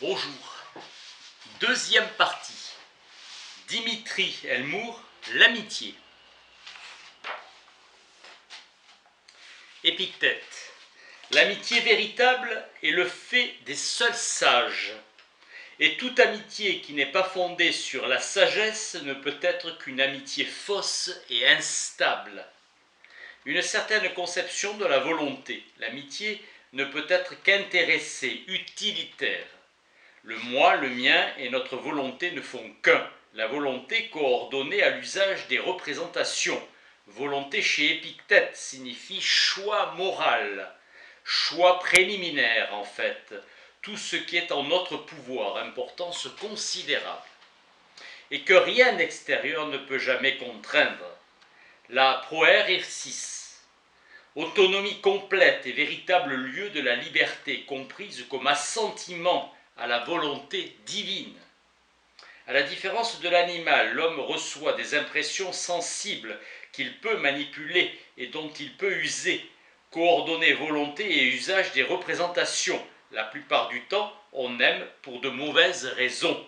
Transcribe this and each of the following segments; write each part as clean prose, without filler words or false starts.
Bonjour. Deuxième partie. Dimitri Elmour, l'amitié. Épictète. L'amitié véritable est le fait des seuls sages. Et toute amitié qui n'est pas fondée sur la sagesse ne peut être qu'une amitié fausse et instable. Une certaine conception de la volonté. L'amitié ne peut être qu'intéressée, utilitaire. Le moi, le mien et notre volonté ne font qu'un. La volonté coordonnée à l'usage des représentations. Volonté chez Épictète signifie choix moral, choix préliminaire en fait. Tout ce qui est en notre pouvoir, importance considérable. Et que rien d'extérieur ne peut jamais contraindre. La proersis, autonomie complète et véritable lieu de la liberté, comprise comme assentiment à la volonté divine. À la différence de l'animal, l'homme reçoit des impressions sensibles qu'il peut manipuler et dont il peut user, coordonner volonté et usage des représentations. La plupart du temps, on aime pour de mauvaises raisons.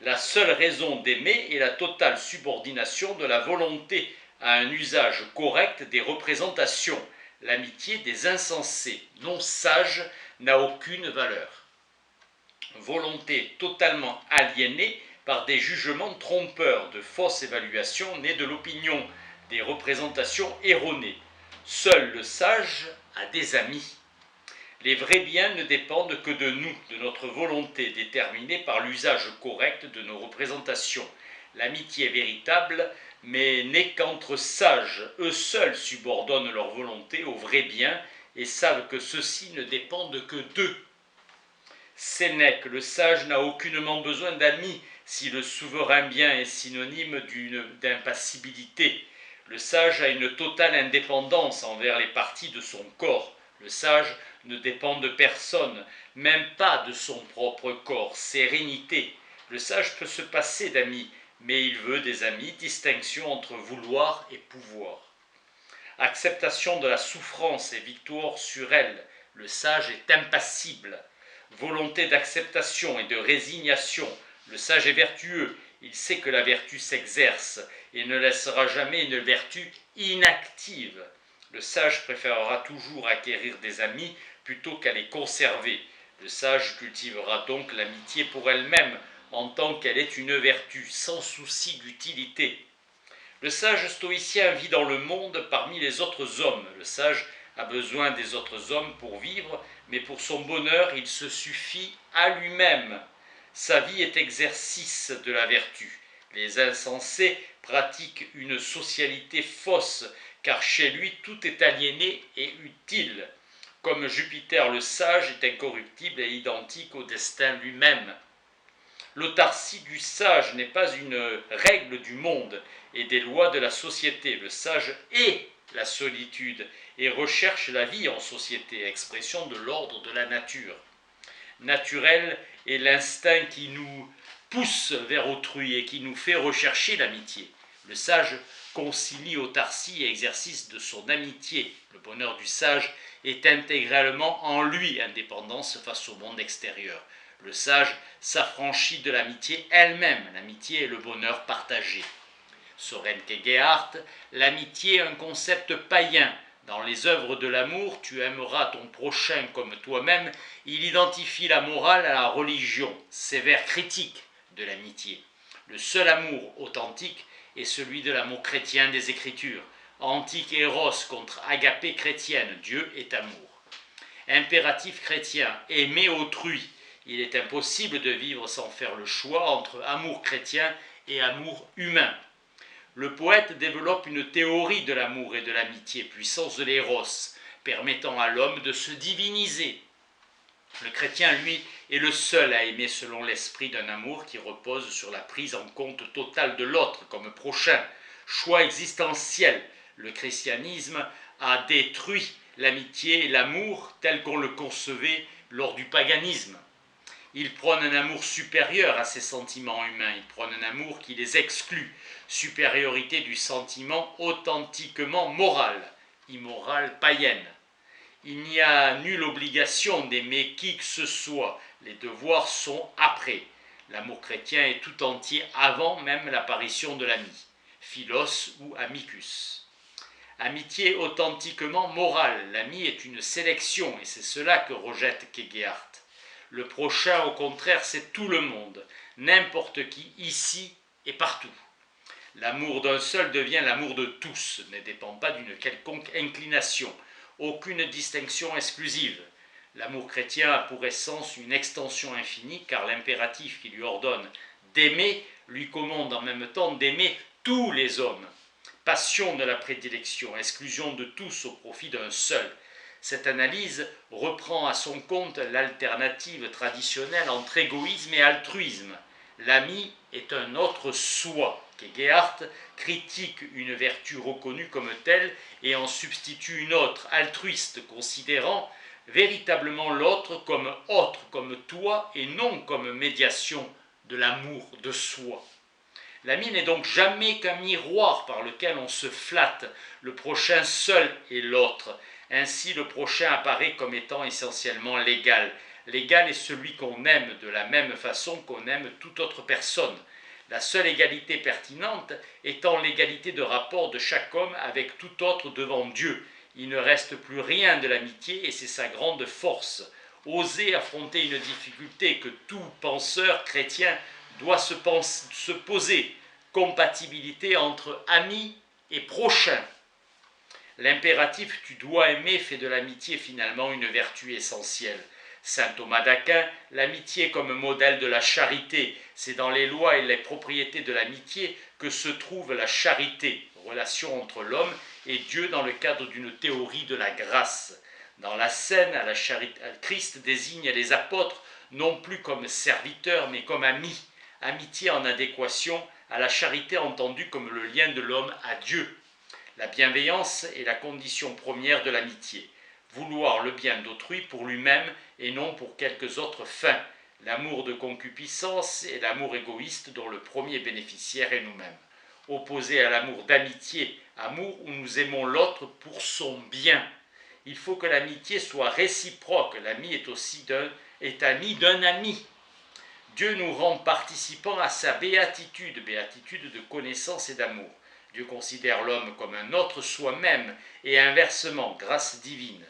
La seule raison d'aimer est la totale subordination de la volonté à un usage correct des représentations. L'amitié des insensés, non sages, n'a aucune valeur. Volonté totalement aliénée par des jugements trompeurs, de fausses évaluations nées de l'opinion, des représentations erronées. Seul le sage a des amis. Les vrais biens ne dépendent que de nous, de notre volonté déterminée par l'usage correct de nos représentations. L'amitié véritable, mais n'est qu'entre sages. Eux seuls subordonnent leur volonté aux vrais biens et savent que ceux-ci ne dépendent que d'eux. Sénèque, le sage n'a aucunement besoin d'amis si le souverain bien est synonyme d'impassibilité. Le sage a une totale indépendance envers les parties de son corps. Le sage ne dépend de personne, même pas de son propre corps. Sérénité. Le sage peut se passer d'amis, mais il veut des amis, distinction entre vouloir et pouvoir. Acceptation de la souffrance et victoire sur elle. Le sage est impassible. Volonté d'acceptation et de résignation. Le sage est vertueux, il sait que la vertu s'exerce et ne laissera jamais une vertu inactive. Le sage préférera toujours acquérir des amis plutôt qu'à les conserver. Le sage cultivera donc l'amitié pour elle-même en tant qu'elle est une vertu, sans souci d'utilité. Le sage stoïcien vit dans le monde parmi les autres hommes. Le sage a besoin des autres hommes pour vivre, mais pour son bonheur, il se suffit à lui-même. Sa vie est exercice de la vertu. Les insensés pratiquent une socialité fausse, car chez lui tout est aliéné et utile. Comme Jupiter le sage est incorruptible et identique au destin lui-même. L'autarcie du sage n'est pas une règle du monde et des lois de la société. Le sage est la solitude et recherche la vie en société, expression de l'ordre de la nature. Naturel est l'instinct qui nous pousse vers autrui et qui nous fait rechercher l'amitié. Le sage concilie autarcie et exercice de son amitié. Le bonheur du sage est intégralement en lui, indépendance face au monde extérieur. Le sage s'affranchit de l'amitié elle-même. L'amitié est le bonheur partagé. Soren Kierkegaard, l'amitié est un concept païen. Dans les œuvres de l'amour, tu aimeras ton prochain comme toi-même. Il identifie la morale à la religion, sévère critique de l'amitié. Le seul amour authentique est celui de l'amour chrétien des Écritures. Antique Eros contre agapé chrétienne, Dieu est amour. Impératif chrétien, aimer autrui. Il est impossible de vivre sans faire le choix entre amour chrétien et amour humain. Le poète développe une théorie de l'amour et de l'amitié, puissance de l'éros, permettant à l'homme de se diviniser. Le chrétien, lui, est le seul à aimer selon l'esprit d'un amour qui repose sur la prise en compte totale de l'autre comme prochain. Choix existentiel. Le christianisme a détruit l'amitié et l'amour tel qu'on le concevait lors du paganisme. Il prône un amour supérieur à ses sentiments humains, il prône un amour qui les exclut, supériorité du sentiment authentiquement moral, immoral païenne. Il n'y a nulle obligation d'aimer qui que ce soit, Les devoirs sont après. L'amour chrétien est tout entier avant même l'apparition de l'ami, philos ou amicus. Amitié authentiquement morale, l'ami est une sélection et c'est cela que rejette Kierkegaard. Le prochain, au contraire, c'est tout le monde, n'importe qui, ici et partout. L'amour d'un seul devient l'amour de tous, ne dépend pas d'une quelconque inclination, aucune distinction exclusive. L'amour chrétien a pour essence une extension infinie, car l'impératif qui lui ordonne d'aimer lui commande en même temps d'aimer tous les hommes. Passion de la prédilection, exclusion de tous au profit d'un seul. Cette analyse reprend à son compte l'alternative traditionnelle entre égoïsme et altruisme. L'ami est un autre soi. Kierkegaard critique une vertu reconnue comme telle et en substitue une autre, altruiste, considérant véritablement l'autre comme autre, comme toi, et non comme médiation de l'amour de soi. L'ami n'est donc jamais qu'un miroir par lequel on se flatte, le prochain seul est l'autre. Ainsi le prochain apparaît comme étant essentiellement l'égal. L'égal est celui qu'on aime de la même façon qu'on aime toute autre personne. La seule égalité pertinente étant l'égalité de rapport de chaque homme avec tout autre devant Dieu. Il ne reste plus rien de l'amitié et c'est sa grande force. Oser affronter une difficulté que tout penseur chrétien doit se poser, compatibilité entre ami et prochain. L'impératif tu dois aimer fait de l'amitié finalement une vertu essentielle. Saint Thomas d'Aquin, l'amitié comme modèle de la charité, c'est dans les lois et les propriétés de l'amitié que se trouve la charité, relation entre l'homme et Dieu dans le cadre d'une théorie de la grâce. Dans la scène, à la charité, Christ désigne les apôtres non plus comme serviteurs mais comme amis, amitié en adéquation à la charité entendue comme le lien de l'homme à Dieu. La bienveillance est la condition première de l'amitié. Vouloir le bien d'autrui pour lui-même et non pour quelques autres fins. L'amour de concupiscence est l'amour égoïste dont le premier bénéficiaire est nous-mêmes. Opposé à l'amour d'amitié, amour où nous aimons l'autre pour son bien. Il faut que l'amitié soit réciproque. L'ami est ami d'un ami. Dieu nous rend participants à sa béatitude, béatitude de connaissance et d'amour. Dieu considère l'homme comme un autre soi-même et inversement, grâce divine.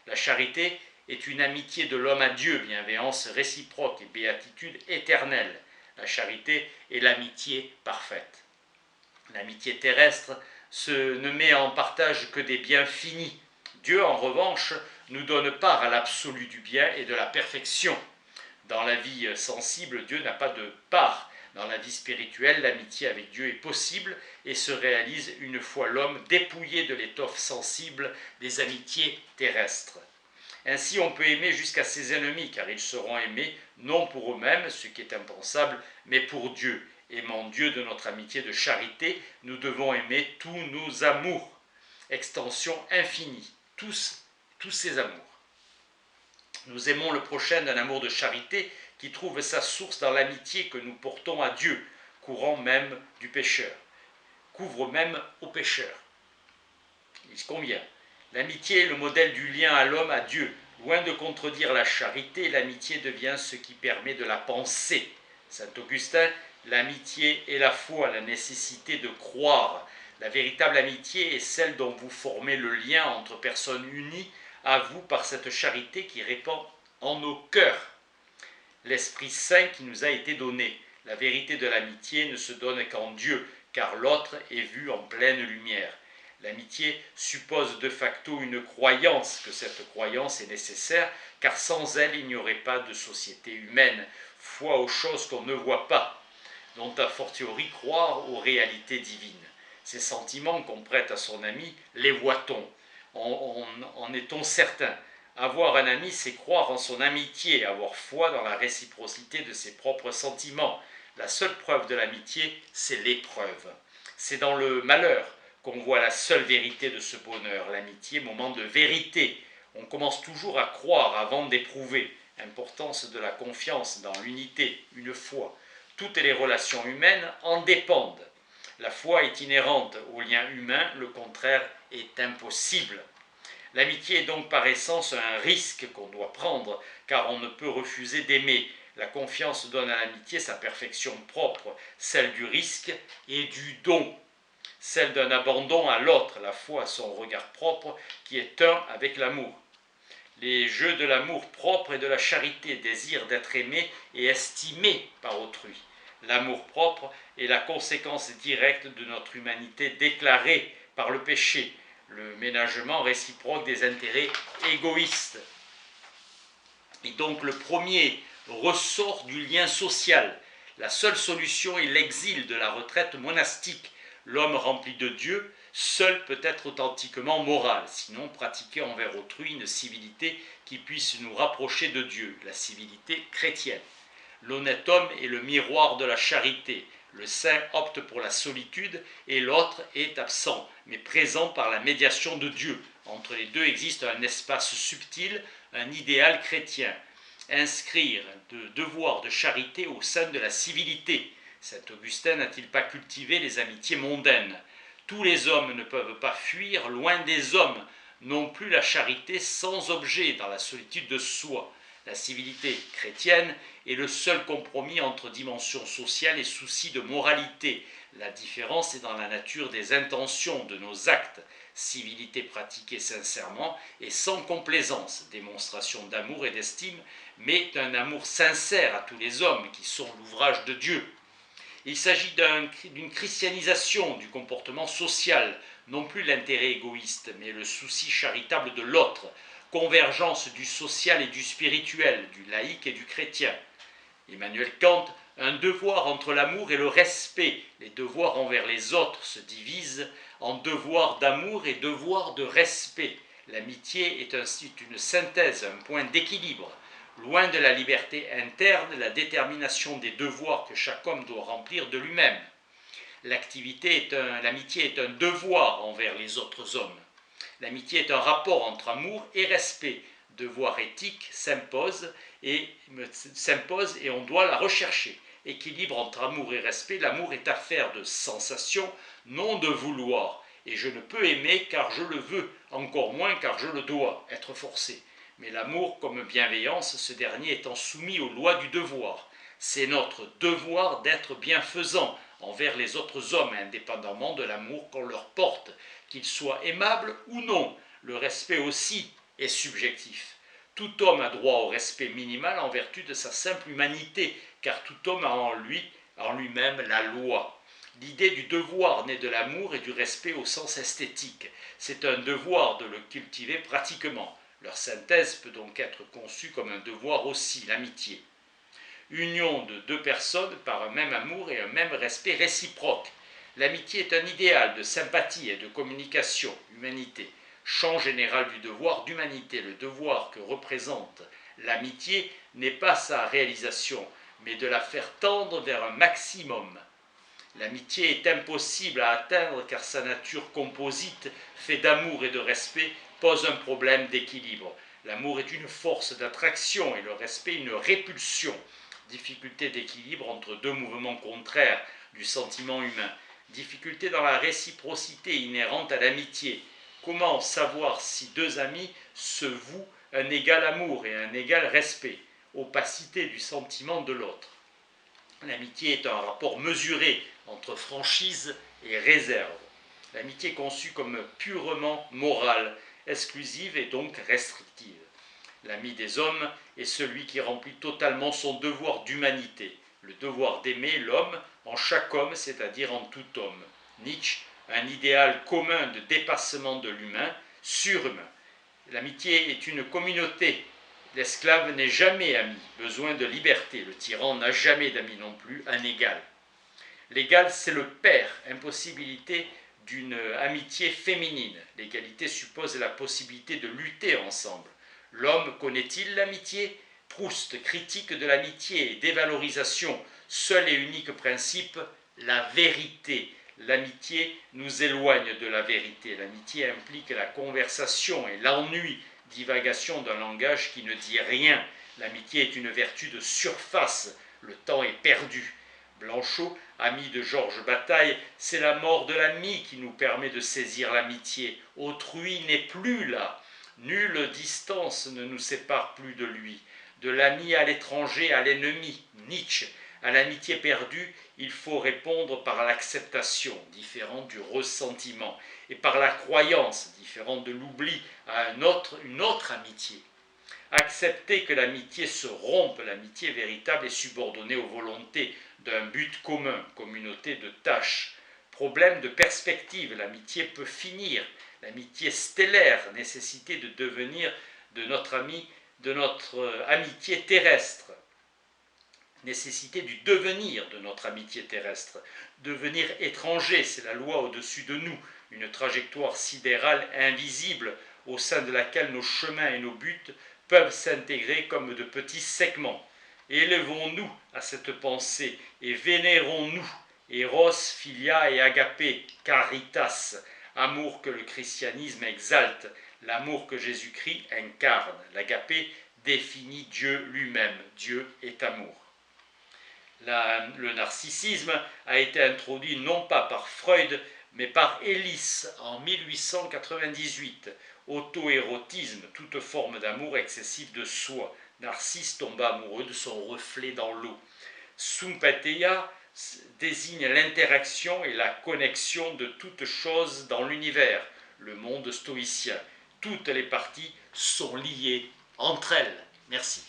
La charité est une amitié de l'homme à Dieu, bienveillance réciproque et béatitude éternelle. La charité est l'amitié parfaite. L'amitié terrestre ne met en partage que des biens finis. Dieu, en revanche, nous donne part à l'absolu du bien et de la perfection. Dans la vie sensible, Dieu n'a pas de part. Dans la vie spirituelle, l'amitié avec Dieu est possible et se réalise une fois l'homme dépouillé de l'étoffe sensible des amitiés terrestres. Ainsi, on peut aimer jusqu'à ses ennemis, car ils seront aimés non pour eux-mêmes, ce qui est impensable, mais pour Dieu. Aimant Dieu de notre amitié de charité, nous devons aimer tous nos amours. Extension infinie, tous ces amours. Nous aimons le prochain d'un amour de charité qui trouve sa source dans l'amitié que nous portons à Dieu, couvre même au pécheur. Il convient. L'amitié est le modèle du lien à l'homme, à Dieu. Loin de contredire la charité, l'amitié devient ce qui permet de la penser. Saint Augustin, l'amitié est la foi, la nécessité de croire. La véritable amitié est celle dont vous formez le lien entre personnes unies à vous par cette charité qui répand en nos cœurs l'Esprit Saint qui nous a été donné. La vérité de l'amitié ne se donne qu'en Dieu, car l'autre est vu en pleine lumière. L'amitié suppose de facto une croyance, que cette croyance est nécessaire, car sans elle il n'y aurait pas de société humaine. Foi aux choses qu'on ne voit pas, dont a fortiori croire aux réalités divines. Ces sentiments qu'on prête à son ami, les voit-on? En est-on certain? Avoir un ami, c'est croire en son amitié, avoir foi dans la réciprocité de ses propres sentiments. La seule preuve de l'amitié, c'est l'épreuve. C'est dans le malheur qu'on voit la seule vérité de ce bonheur. L'amitié, moment de vérité. On commence toujours à croire avant d'éprouver. Importance de la confiance dans l'unité, une foi. Toutes les relations humaines en dépendent. La foi est inhérente au lien humain, le contraire est impossible. L'amitié est donc par essence un risque qu'on doit prendre, car on ne peut refuser d'aimer. La confiance donne à l'amitié sa perfection propre, celle du risque et du don, celle d'un abandon à l'autre, la foi à son regard propre, qui est un avec l'amour. Les jeux de l'amour propre et de la charité désirent d'être aimé et estimé par autrui. L'amour propre est la conséquence directe de notre humanité déclarée par le péché, le ménagement réciproque des intérêts égoïstes. Et donc le premier ressort du lien social. La seule solution est l'exil de la retraite monastique. L'homme rempli de Dieu, seul peut être authentiquement moral, sinon pratiquer envers autrui une civilité qui puisse nous rapprocher de Dieu, la civilité chrétienne. L'honnête homme est le miroir de la charité. Le saint opte pour la solitude et l'autre est absent, mais présent par la médiation de Dieu. Entre les deux existe un espace subtil, un idéal chrétien. Inscrire de devoirs de charité au sein de la civilité. Saint Augustin n'a-t-il pas cultivé les amitiés mondaines? Tous les hommes ne peuvent pas fuir loin des hommes, non plus la charité sans objet dans la solitude de soi. La civilité chrétienne est le seul compromis entre dimension sociale et souci de moralité. La différence est dans la nature des intentions de nos actes. Civilité pratiquée sincèrement et sans complaisance, démonstration d'amour et d'estime, mais d'un amour sincère à tous les hommes qui sont l'ouvrage de Dieu. Il s'agit d'une christianisation du comportement social, non plus l'intérêt égoïste, mais le souci charitable de l'autre, convergence du social et du spirituel, du laïque et du chrétien. Emmanuel Kant, un devoir entre l'amour et le respect. Les devoirs envers les autres se divisent en devoir d'amour et devoir de respect. L'amitié est une synthèse, un point d'équilibre. Loin de la liberté interne, la détermination des devoirs que chaque homme doit remplir de lui-même. L'amitié est un devoir envers les autres hommes. L'amitié est un rapport entre amour et respect. Devoir éthique s'impose et on doit la rechercher. Équilibre entre amour et respect, l'amour est affaire de sensation, non de vouloir. Et je ne peux aimer car je le veux, encore moins car je le dois, être forcé. Mais l'amour comme bienveillance, ce dernier étant soumis aux lois du devoir. C'est notre devoir d'être bienfaisant envers les autres hommes, indépendamment de l'amour qu'on leur porte, qu'ils soient aimables ou non. Le respect aussi est subjectif. Tout homme a droit au respect minimal en vertu de sa simple humanité, car tout homme a en lui-même la loi. L'idée du devoir naît de l'amour et du respect au sens esthétique. C'est un devoir de le cultiver pratiquement. Leur synthèse peut donc être conçue comme un devoir aussi, l'amitié. Union de deux personnes par un même amour et un même respect réciproque. L'amitié est un idéal de sympathie et de communication, humanité. Champ général du devoir d'humanité. Le devoir que représente l'amitié n'est pas sa réalisation, mais de la faire tendre vers un maximum. L'amitié est impossible à atteindre car sa nature composite, faite d'amour et de respect, pose un problème d'équilibre. L'amour est une force d'attraction et le respect une répulsion. Difficulté d'équilibre entre deux mouvements contraires du sentiment humain. Difficulté dans la réciprocité inhérente à l'amitié. Comment savoir si deux amis se vouent un égal amour et un égal respect? Opacité du sentiment de l'autre. L'amitié est un rapport mesuré entre franchise et réserve. L'amitié est conçue comme purement morale, exclusive et donc restrictive. L'ami des hommes est celui qui remplit totalement son devoir d'humanité, le devoir d'aimer l'homme en chaque homme, c'est-à-dire en tout homme. Nietzsche, un idéal commun de dépassement de l'humain, surhumain. L'amitié est une communauté. L'esclave n'est jamais ami, besoin de liberté. Le tyran n'a jamais d'ami non plus, un égal. L'égal, c'est le père, impossibilité d'une amitié féminine. L'égalité suppose la possibilité de lutter ensemble. L'homme connaît-il l'amitié? Proust, critique de l'amitié et dévalorisation. Seul et unique principe, la vérité. L'amitié nous éloigne de la vérité. L'amitié implique la conversation et l'ennui, divagation d'un langage qui ne dit rien. L'amitié est une vertu de surface. Le temps est perdu. Blanchot, ami de Georges Bataille, c'est la mort de l'ami qui nous permet de saisir l'amitié. Autrui n'est plus là. Nulle distance ne nous sépare plus de lui. De l'ami à l'étranger à l'ennemi, Nietzsche. À l'amitié perdue, il faut répondre par l'acceptation, différente du ressentiment, et par la croyance, différente de l'oubli, à une autre amitié. Accepter que l'amitié se rompe, l'amitié véritable est subordonnée aux volontés d'un but commun, communauté de tâches. Problème de perspective, l'amitié peut finir. L'amitié stellaire, nécessité de devenir de notre amitié terrestre. Nécessité du devenir de notre amitié terrestre. Devenir étranger, c'est la loi au-dessus de nous, une trajectoire sidérale invisible au sein de laquelle nos chemins et nos buts peuvent s'intégrer comme de petits segments. Élevons-nous à cette pensée et vénérons-nous, Eros, Philia et Agapé, Caritas, amour que le christianisme exalte, l'amour que Jésus-Christ incarne. L'Agapé définit Dieu lui-même. Dieu est amour. Le narcissisme a été introduit non pas par Freud, mais par Ellis en 1898. Auto-érotisme, toute forme d'amour excessif de soi. Narcisse tomba amoureux de son reflet dans l'eau. Sympathia désigne l'interaction et la connexion de toutes choses dans l'univers, le monde stoïcien. Toutes les parties sont liées entre elles. Merci.